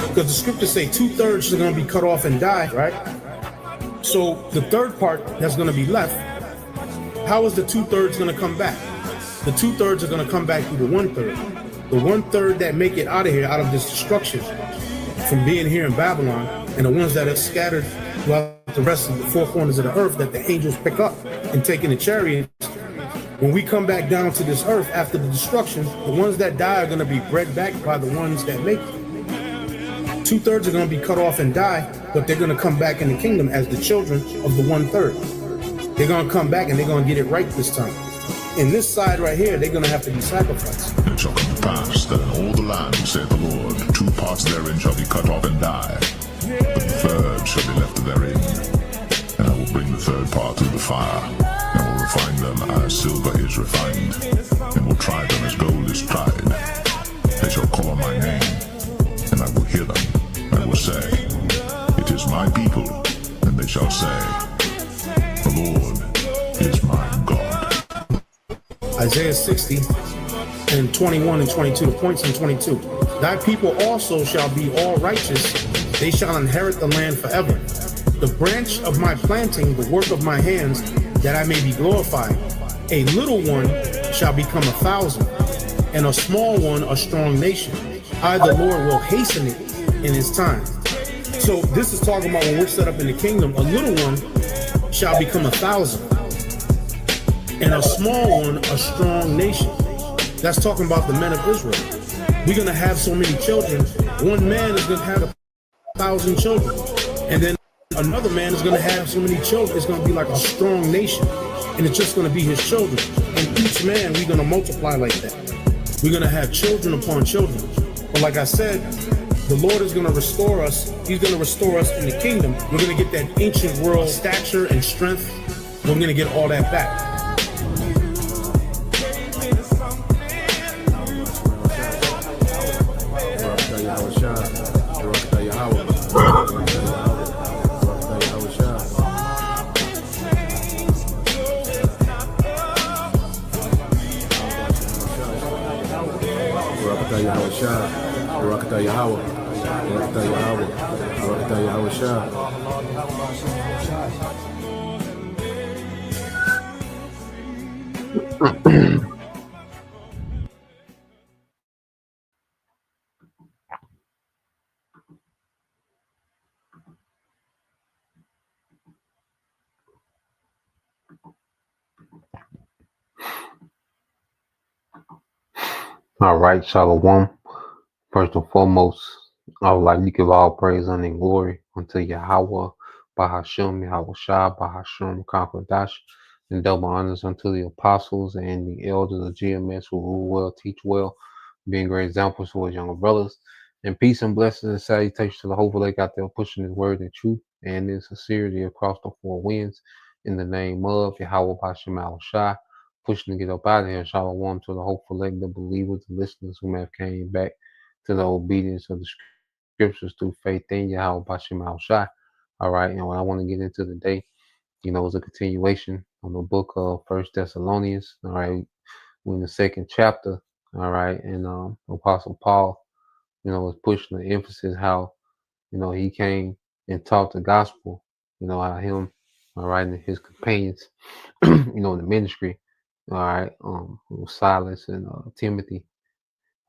Because the scriptures say 2/3 are going to be cut off and die, right? So the third part that's going to be left, how is the 2/3 going to come back? The 2/3 are going to come back through the 1/3. The 1/3 that make it out of here, out of this destruction, from being here in Babylon, and the ones that are scattered throughout the rest of the four corners of the earth that the angels pick up and take in the chariots. When we come back down to this earth after the destruction, the ones that die are going to be bred back by the ones that make it. 2/3 are going to be cut off and die, but they're going to come back in the kingdom as the children of the 1/3. They're going to come back and they're going to get it right this time. In this side right here, they're going to have to be sacrificed. It shall come to pass that in all the land, saith the Lord, 2 parts therein shall be cut off and die, but the third shall be left therein. And I will bring the third part through the fire, and will refine them as silver is refined, and will try them as gold is tried. They shall call on my name, and I will hear them. I will say, it is my people, and they shall say, the Lord is my God. Isaiah 60 and 21 and 22, the points in 22. Thy people also shall be all righteous. They shall inherit the land forever. The branch of my planting, the work of my hands, that I may be glorified. A little one shall become 1,000, and a small one a strong nation. I, the Lord, will hasten it in his time. So this is talking about when we're set up in the kingdom, a little one shall become 1,000, and a small one a strong nation. That's talking about the men of Israel. We're going to have so many children. One man is going to have 1,000 children, and then another man is going to have so many children. It's going to be like a strong nation, and it's just going to be his children. And each man, we're going to multiply like that. We're going to have children upon children. But like I said, the Lord is going to restore us. He's going to restore us in the kingdom. We're going to get that ancient world stature and strength. We're going to get all that back. All right, Shalom. First and foremost, I would like to give all praise honor, and glory unto Yahweh, Bahashem, Yahweh Shah, Bahashem, Kakwadash, and double honors unto the apostles and the elders of GMS who rule well, teach well, being great examples for his younger brothers. And peace and blessings and salutations to the whole lake out there pushing his word and truth and in sincerity across the four winds. In the name of Yahweh Bahashem, Yahweh Shah, pushing to get up out of here. Shalom to the hopeful elect, the believers, the listeners who may have came back to the obedience of the scriptures through faith in Yahweh Bashim Al Shai. All right, and what I want to get into today, is a continuation on the book of First Thessalonians. All right, we're in the second chapter. All right, and Apostle Paul, was pushing the emphasis how, he came and taught the gospel, how him, all right, and his companions, in the ministry, all right, Silas and Timothy,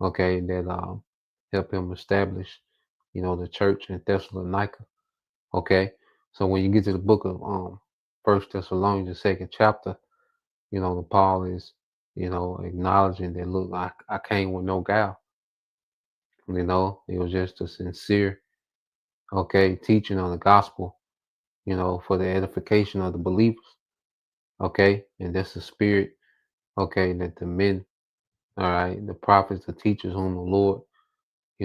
okay, that help him establish, the church in Thessalonica. Okay. So when you get to the book of First Thessalonians, the second chapter, Paul is, acknowledging that look, I came with no guile. It was just a sincere, teaching on the gospel, for the edification of the believers. Okay, and that's the spirit, that the men, all right, the prophets, the teachers whom the Lord,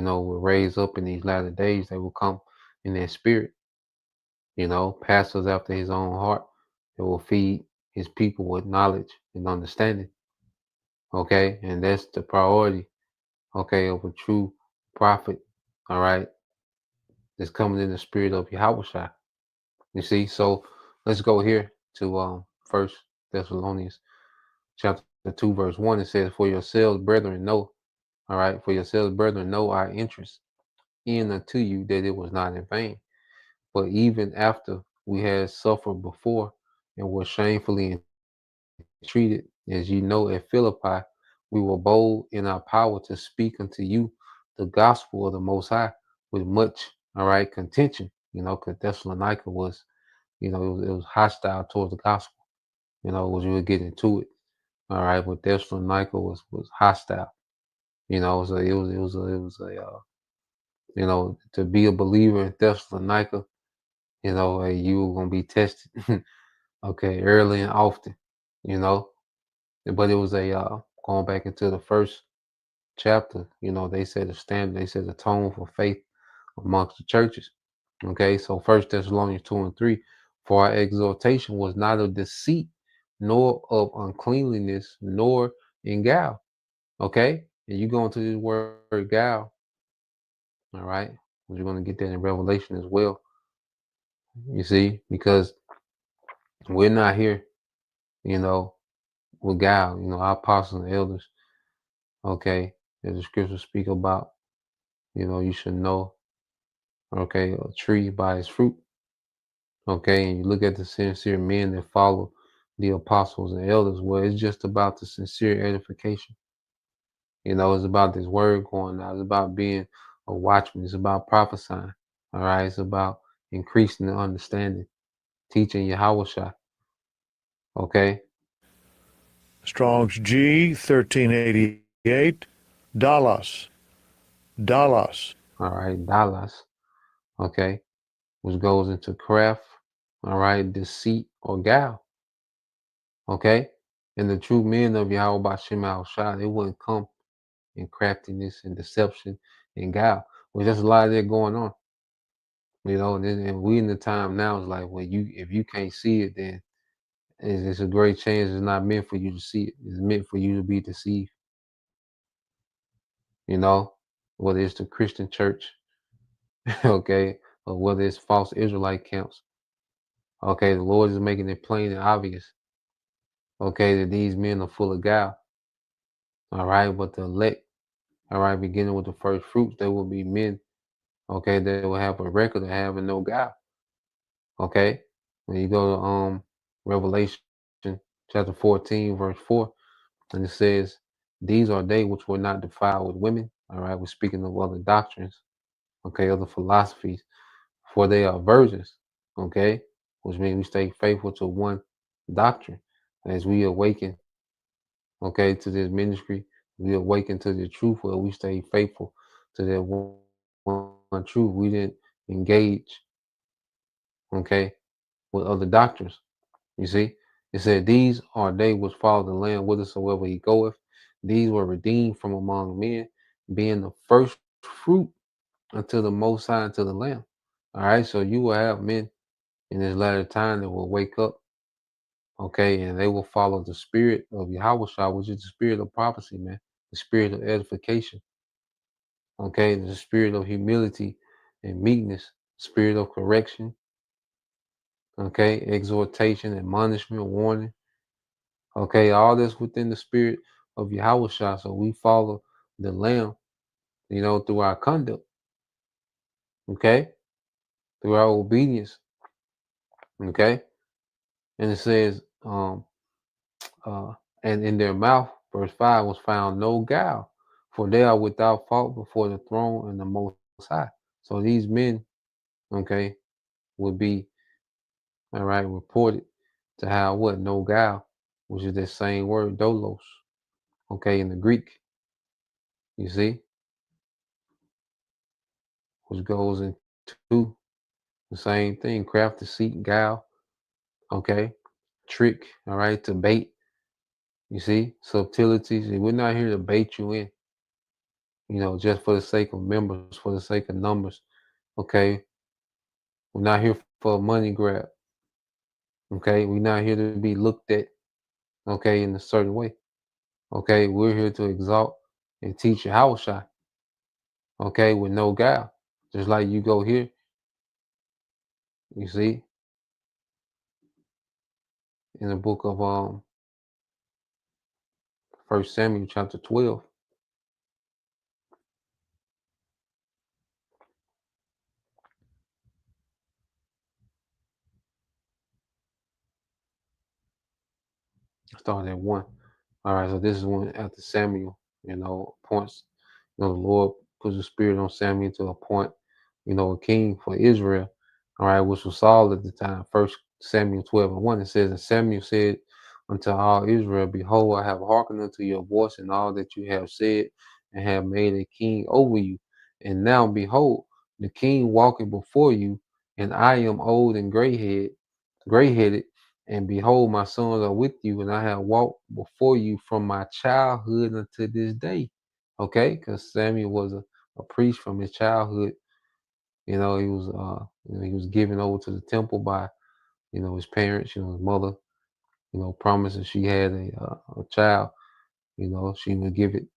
will raise up in these latter days. They will come in their spirit, pastors after his own heart. That will feed his people with knowledge and understanding. Okay, and that's the priority. Okay, of a true prophet. All right, that's coming in the spirit of Yahweh. You see, so let's go here to First Thessalonians chapter 2, verse 1. It says, "For yourselves, brethren, know, all right, for yourselves, brethren, know our interest in unto you that it was not in vain. But even after we had suffered before and were shamefully entreated, as you know, at Philippi, we were bold in our power to speak unto you the gospel of the Most High with much, all right, contention. Because Thessalonica was, it was hostile towards the gospel. As we would get into it, all right. But Thessalonica was hostile. So to be a believer in Thessalonica, you were gonna be tested, okay, early and often, you know. But it was going back into the first chapter, they set a standard, they set a tone for faith amongst the churches. Okay, so First Thessalonians 2 and 3, for our exhortation was not of deceit, nor of uncleanliness, nor in guile. Okay, and you go into this word guile, all right, you're going to get that in Revelation as well. You see, because we're not here, you know, with guile, our apostles and elders. Okay, as the scriptures speak about, you should know, okay, a tree by its fruit. Okay, and you look at the sincere men that follow the apostles and elders, well, it's just about the sincere edification. It's about this word going out. It's about being a watchman. It's about prophesying. All right, it's about increasing the understanding, teaching Yahweh. Okay, Strong's G 1388. Dallas. Dallas. all right, Dallas. Okay, which goes into craft. All right, deceit or guile. Okay, and the true men of Yahweh Bashem Al Shah, they wouldn't come in craftiness and deception and guile. Well, there's a lot of that going on. And we in the time now is like, well, if you can't see it, then it's a great chance it's not meant for you to see it. It's meant for you to be deceived. You know, whether it's the Christian church, okay, or whether it's false Israelite camps. Okay, the Lord is making it plain and obvious. Okay, that these men are full of guile. All right, but the elect, all right, beginning with the first fruits, there will be men, okay, that will have a record of having no guile. Okay, when you go to Revelation chapter 14, verse 4, and it says, "These are they which were not defiled with women." All right, we're speaking of other doctrines, okay, other philosophies, for they are virgins. Okay, which means we stay faithful to one doctrine as we awaken, okay, to this ministry. We awaken to the truth where we stay faithful to that one truth. We didn't engage, okay, with other doctrines. You see, it said, "These are they which follow the Lamb whithersoever he goeth. These were redeemed from among men, being the first fruit unto the Most High, unto the Lamb." All right, so you will have men in this latter time that will wake up, okay, and they will follow the spirit of Yahweh, which is the spirit of prophecy, man, the spirit of edification, okay, the spirit of humility and meekness, spirit of correction, okay, exhortation, admonishment, warning. Okay, all this within the spirit of Yahweh. So we follow the Lamb, through our conduct, okay, through our obedience, okay. And it says, uh, and in their mouth, verse 5, was found no guile, for they are without fault before the throne and the Most High. So these men, okay, would be, all right, reported to have what? No guile, which is that same word, dolos, okay, in the Greek, you see, which goes into the same thing, craft, deceit, guile, okay, trick, all right, to bait, you see, subtleties. We're not here to bait you in, just for the sake of members, for the sake of numbers. Okay, we're not here for a money grab. Okay, we're not here to be looked at. Okay, in a certain way. Okay, we're here to exalt and teach Yahushua. Okay, with no guile. Just like you go here, you see, in the book of 1 Samuel chapter 12. Start at 1. All right, so this is when after Samuel, appoints, the Lord puts the spirit on Samuel to appoint, a king for Israel. All right, which was Saul at the time. 1 Samuel 12:1. It says, and Samuel said unto all Israel, behold, I have hearkened unto your voice and all that you have said, and have made a king over you. And now behold, the king walking before you, and I am old and gray headed, and behold, my sons are with you, and I have walked before you from my childhood unto this day. Okay, because Samuel was a priest from his childhood. He was given over to the temple by, his parents, his mother, promised if she had a child, she would give it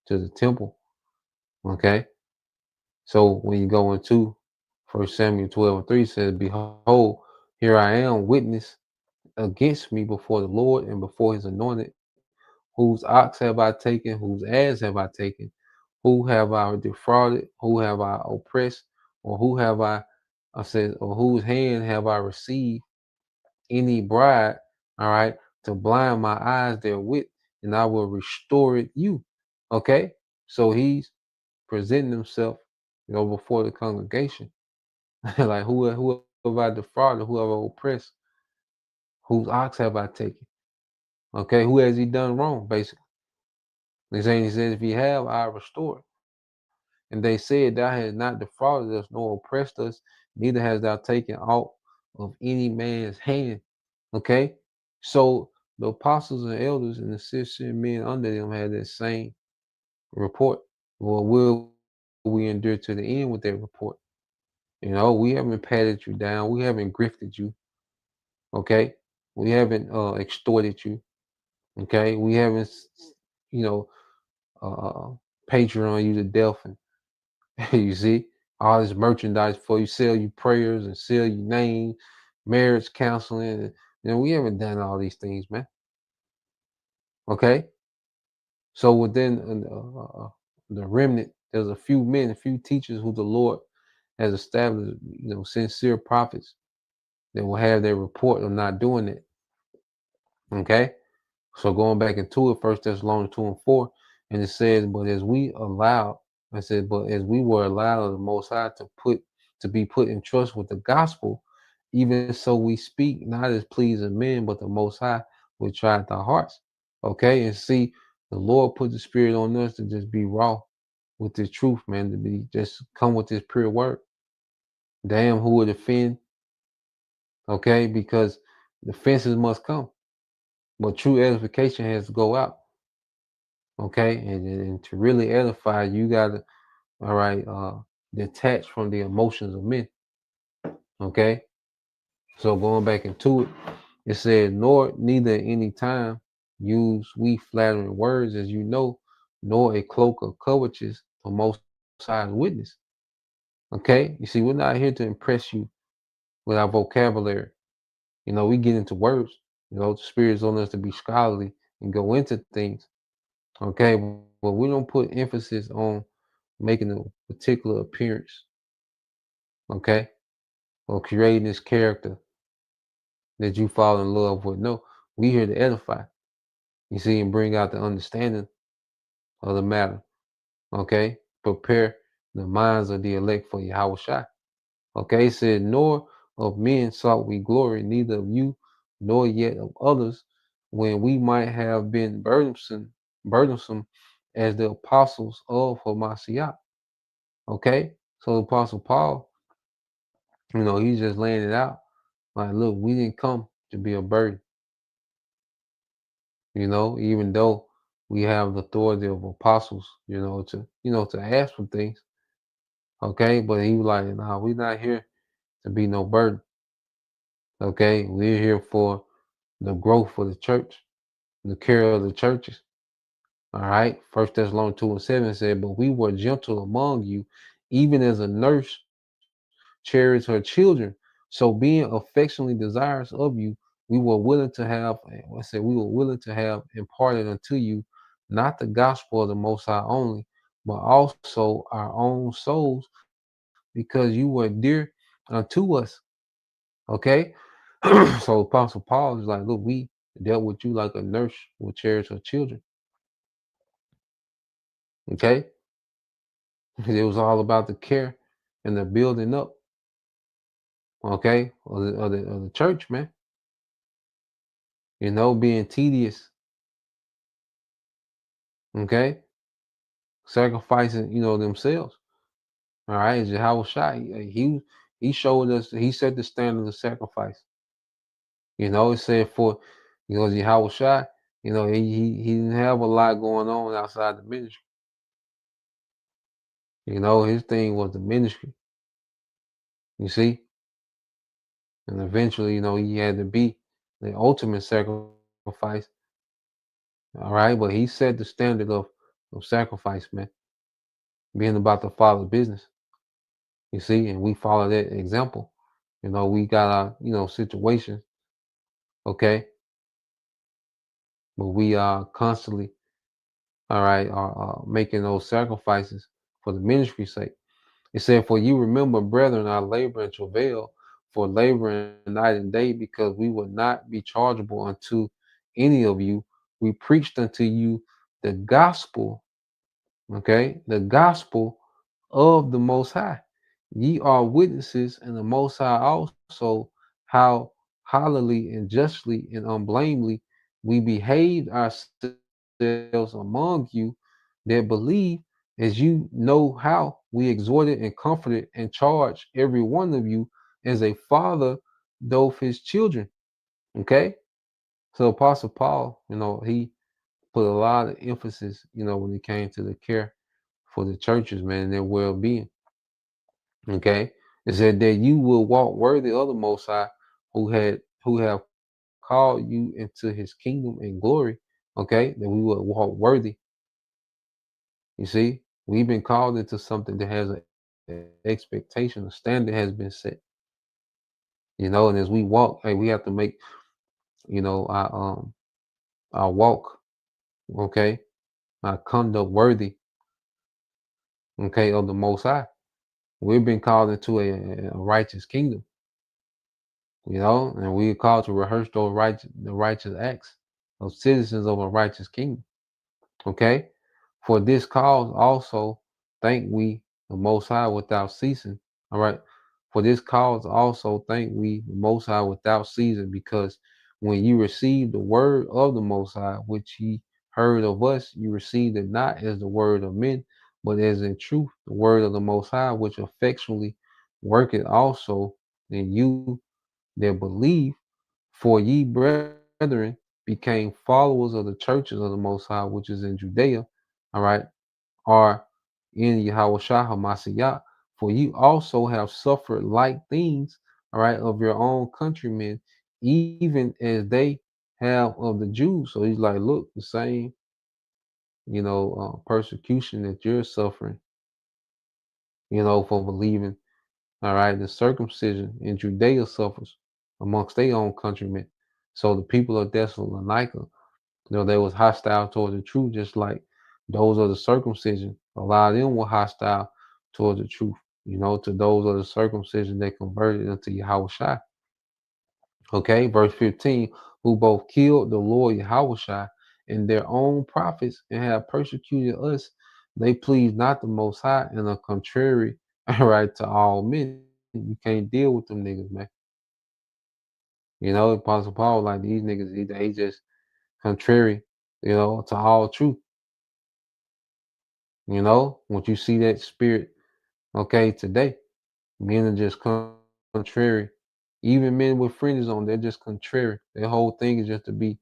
to the temple. Okay. So when you go into 1 Samuel 12:3 says, behold, here I am, witness against me before the Lord and before his anointed. Whose ox have I taken? Whose ass have I taken? Who have I defrauded? Who have I oppressed? Or who have I said, or whose hand have I received any bribe, all right, to blind my eyes therewith, and I will restore it you. Okay? So he's presenting himself, before the congregation. Like who have I defrauded, who have I oppressed, whose ox have I taken? Okay, who has he done wrong, basically? He says, if he have, I restore it. And they said, thou hast not defrauded us, nor oppressed us, neither hast thou taken aught of any man's hand. Okay? So the apostles and elders and the 600 men under them had that same report. Well, will we endure to the end with that report? We haven't patted you down. We haven't grifted you. Okay? We haven't extorted you. Okay? We haven't, you know, Patreon you to death, and you see all this merchandise for you, sell you prayers and sell you name, marriage counseling. We haven't done all these things, man. Okay, so within the remnant, there's a few men, a few teachers who the Lord has established, sincere prophets that will have their report of not doing it. Okay. So going back into it, 1 Thessalonians 2:4, and it says, but as we were allowed of the Most High to be put in trust with the gospel, even so we speak not as pleasing men, but the Most High which tried our hearts. Okay, and see, the Lord put the Spirit on us to just be raw with the truth, man, to be just come with this pure word. Damn, who would offend? Okay, because the fences must come, but true edification has to go out. Okay, and to really edify, you gotta, all right, detach from the emotions of men. Okay, so going back into it, it said, nor neither at any time use we flattering words, as you know, nor a cloak of covetousness for Most High's witness. Okay, you see, we're not here to impress you with our vocabulary. We get into words. The Spirit's on us to be scholarly and go into things. Okay, but we don't put emphasis on making a particular appearance, okay, or creating this character that you fall in love with. No, we here to edify, you see, and bring out the understanding of the matter, okay, prepare the minds of the elect for Yahweh Shai. Okay, it said, nor of men sought we glory, neither of you, nor yet of others, when we might have been burdensome as the apostles of Hamashiach. Okay, so the Apostle Paul, he's just laying it out. Like, look, we didn't come to be a burden. Even though We have the authority of apostles, to ask for things. Okay, but he was like, nah, we're not here to be no burden. Okay, we're here for the growth of the church, the care of the churches. All right. First Thessalonians 2:7 said, but we were gentle among you, even as a nurse cherishes her children. So being affectionately desirous of you, we were willing to have, we were willing to have imparted unto you not the gospel of the Most High only, but also our own souls, because you were dear unto us. Okay. So Apostle Paul is like, look, we dealt with you like a nurse will cherish her children. Okay. It was all about the care and the building up, okay, of the church, man. Being tedious, okay, sacrificing, themselves. All right, Jehovah Shai, he showed us, he set the standard of sacrifice. It said for, Jehovah Shai, he didn't have a lot going on outside the ministry. His thing was the ministry. You see, and eventually, he had to be the ultimate sacrifice. All right, but he set the standard of sacrifice, man, being about the Father's business. You see, and we follow that example. We got our, situations, okay, but we are constantly, all right, are making those sacrifices for the ministry's sake. It said, for you remember, brethren, our labor and travail, for laboring night and day, because we would not be chargeable unto any of you. We preached unto you the gospel, okay, the gospel of the Most High. Ye are witnesses in the Most High also how hollowly and justly and unblamely we behaved ourselves among you that believe, as you know how we exhorted and comforted and charged every one of you as a father doth his children. Okay? So Apostle Paul, he put a lot of emphasis, when it came to the care for the churches, man, and their well-being. Okay, it said that you will walk worthy of the Most High, who have called you into His kingdom and glory. Okay, that we will walk worthy. You see, we've been called into something that has an expectation, a standard has been set. And as we walk, hey, we have to make our walk, okay, our conduct worthy, okay, of the Most High. We've been called into a righteous kingdom. And we are called to rehearse the righteous acts of citizens of a righteous kingdom. Okay, for this cause also thank we the Most High without ceasing. All right, for this cause also thank we the Most High without ceasing, because when you received the word of the Most High, which ye heard of us, you received it not as the word of men, but as in truth the word of the Most High, which effectually worketh also in you that believe. For ye, brethren, became followers of the churches of the Most High, which is in Judea, all right, are in Yahushua HaMashiach. For you also have suffered like things, all right, of your own countrymen, even as they have of the Jews. So he's like, look, the same, persecution that you're suffering, for believing, all right, the circumcision in Judea suffers amongst their own countrymen. So the people of Thessalonica, they was hostile toward the truth, just like those of the circumcision. A lot of them were hostile toward the truth, to those of the circumcision that converted into Yahushua. Okay, verse 15, who both killed the Lord Yahushua and their own prophets and have persecuted us. They please not the Most High and are contrary, all right, to all men. You can't deal with them niggas, man. Apostle Paul, like these niggas, they just contrary, to all truth. Once you see that spirit, okay, today, men are just contrary. Even men with fringes on, they're just contrary. Their whole thing is just to be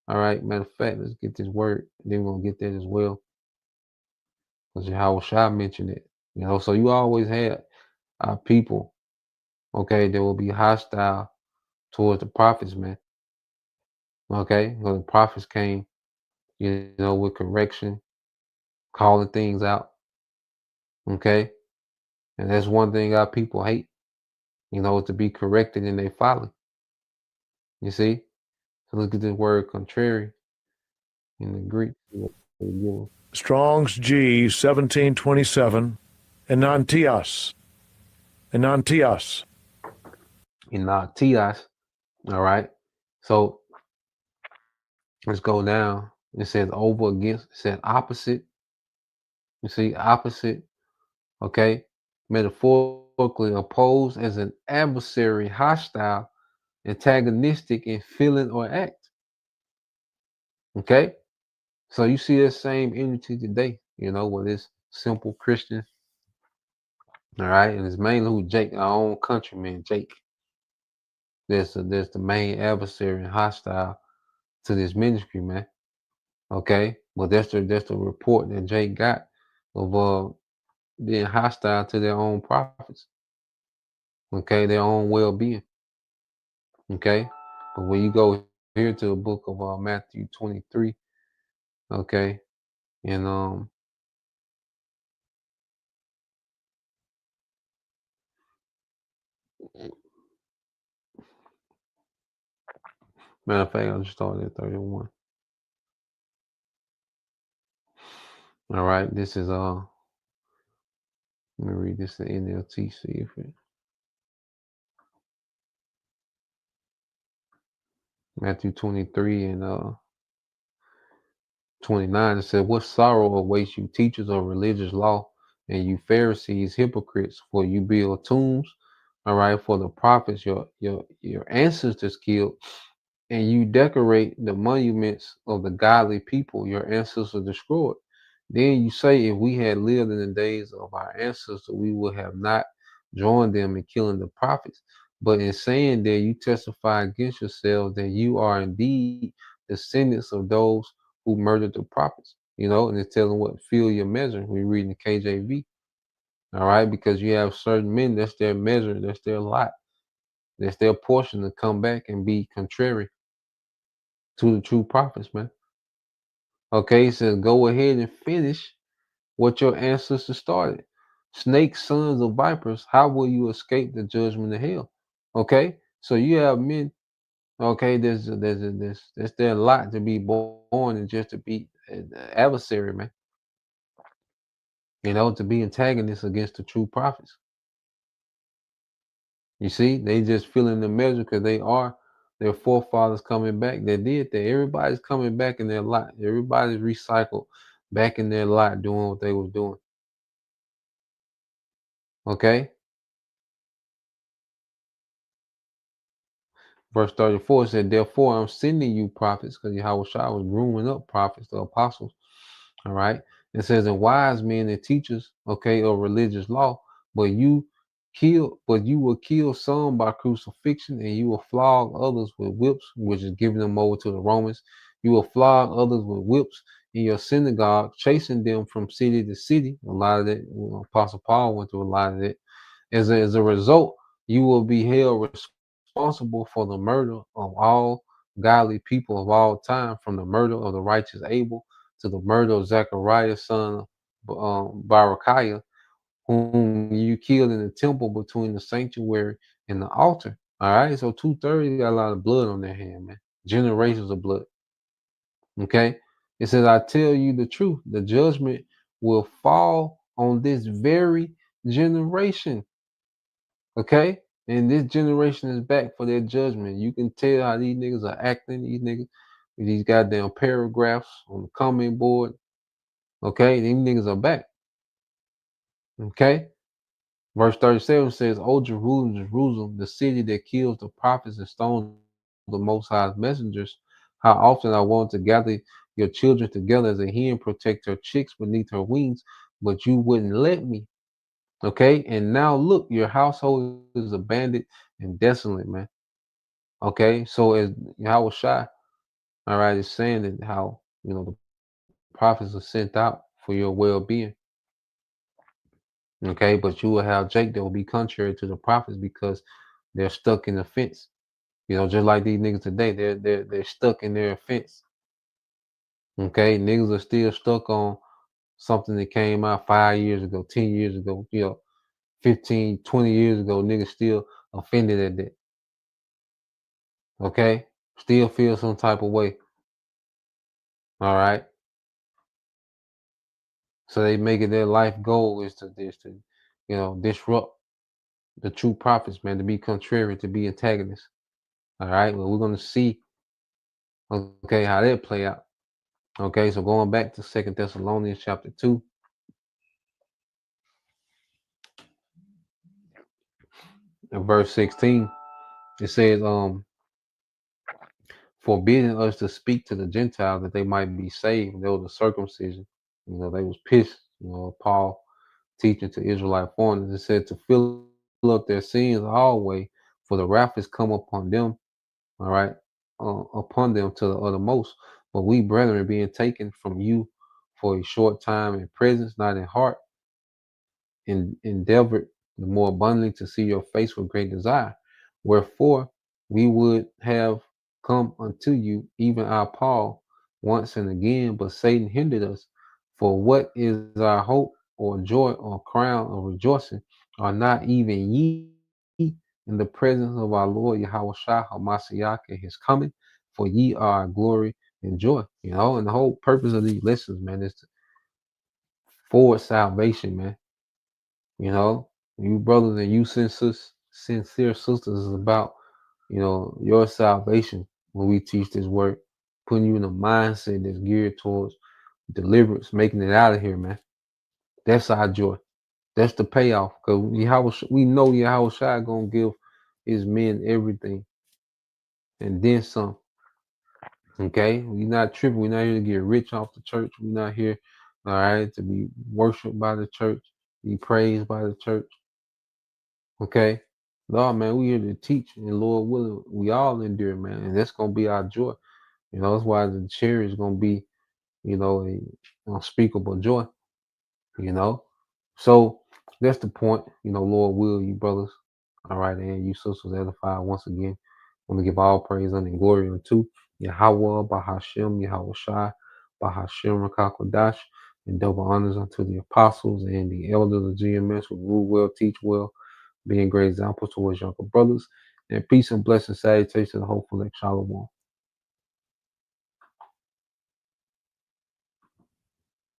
All right. Matter of fact, let's get this word. Then we're gonna get that as well. Because Yahweh Shai mentioned it. So you always had people, okay, that will be hostile towards the prophets, man. Okay. Because the prophets came, with correction, calling things out. Okay. And that's one thing our people hate, to be corrected in their folly. You see? So look at this word contrary in the Greek. Strong's G 1727. Enantios. Enantios. Enantios. All right. So let's go down. It says over against. It says opposite. You see, opposite. Okay. Metaphorically opposed as an adversary, hostile, antagonistic in feeling or act. Okay. So you see that same energy today, with this simple Christian. All right. And it's mainly who Jake, our own countryman, Jake. That's the main adversary and hostile to this ministry, man. Okay. But that's the report that Jake got of being hostile to their own prophets. Okay, their own well-being. Okay. But when you go here to the book of Matthew 23, okay, and matter of fact, I'll just start at 31. All right, this is let me read this in NLT, see if it Matthew 23 and 29, it said, "What sorrow awaits you, teachers of religious law, and you Pharisees, hypocrites, for you build tombs, all right, for the prophets your ancestors killed, and you decorate the monuments of the godly people your ancestors destroyed. Then you say, if we had lived in the days of our ancestors, we would have not joined them in killing the prophets. But in saying that, you testify against yourselves that you are indeed descendants of those who murdered the prophets." And it's telling what fill your measure. We read in the KJV. All right, because you have certain men, that's their measure, that's their lot, that's their portion to come back and be contrary to the true prophets, man. Okay, he says, go ahead and finish what your ancestors started. Snakes, sons of vipers, how will you escape the judgment of hell? Okay, so you have men. Okay, there's their lot to be born and just to be an adversary, man. To be antagonists against the true prophets. You see, they just feeling the measure because they are their forefathers coming back. They did that. Everybody's coming back in their lot. Everybody's recycled back in their lot doing what they was doing. Okay. Verse 34 said, "Therefore I'm sending you prophets," because Yahweh Shai was grooming up prophets, the apostles. All right. It says, "and wise men and teachers, okay, of religious law, but you will kill some by crucifixion, and you will flog others with whips," which is giving them over to the Romans. "You will flog others with whips in your synagogue, chasing them from city to city." A lot of that, Apostle Paul went through a lot of that. As a result, you will be held responsible for the murder of all godly people of all time, from the murder of the righteous Abel to the murder of Zechariah, son of Barakiah, whom you killed in the temple between the sanctuary and the altar. All right, so 230 got a lot of blood on their hand, man. Generations of blood. Okay, it says, "I tell you the truth, the judgment will fall on this very generation." Okay, and this generation is back for their judgment. You can tell how these niggas are acting. These niggas with these goddamn paragraphs on the comment board. Okay, these niggas are back. Okay, verse 37 says, "O Jerusalem, Jerusalem, the city that kills the prophets and stones the Most High's messengers, how often I want to gather your children together as a hen protect her chicks beneath her wings, but you wouldn't let me. Okay, and now look, your household is abandoned and desolate, man." Okay, so as Yahweh Shai, All right, it's saying that how the prophets are sent out for your well-being. Okay, but you will have Jake that will be contrary to the prophets because they're stuck in the fence. Just like these niggas today, they're stuck in their offense. Okay, niggas are still stuck on something that came out 5 years ago, 10 years ago, 15, 20 years ago. Niggas still offended at that. Okay, still feel some type of way. All right, so they make it their life goal is to disrupt the true prophets, man, to be contrary, to be antagonists. All right, well, we're gonna see, okay, how that play out. Okay, so going back to 2 Thessalonians chapter 2, and verse 16, it says, forbidding us to speak to the Gentiles that they might be saved. There was a circumcision. They was pissed. Paul teaching to Israelite foreigners, it said to fill up their sins always, for the wrath is come upon them, all right, upon them to the uttermost. But we, brethren, being taken from you for a short time in presence, not in heart, endeavored the more abundantly to see your face with great desire. Wherefore we would have come unto you, even our Paul, once and again, but Satan hindered us. For what is our hope or joy or crown of rejoicing? Are not even ye in the presence of our Lord Yahweh Shah Hamashiach at his coming? For ye are our glory and joy. And the whole purpose of these lessons, man, is to forward salvation, man. You brothers and you sincere sisters is about, your salvation when we teach this word, putting you in a mindset that's geared towards deliverance, making it out of here, man. That's our joy. That's the payoff. Because we know Yahweh Shai gonna give his men everything and then some. Okay? We're not tripping. We're not here to get rich off the church. We're not here, all right, to be worshiped by the church, be praised by the church. Okay. No, man, we here to teach, and Lord willing, we all endure, man, and that's gonna be our joy. That's why the cherry is gonna be, a unspeakable joy. So that's the point. Lord will, you brothers, all right, and you sisters edified once again. I want to give all praise and glory unto Yahweh, Bahashem, Yahweh Shai, Bahashem, Rakakwadash, and double honors unto the apostles and the elders of GMS who rule well, teach well, being great examples towards younger brothers. And peace and blessings, salutations to the hopeful like Shalom.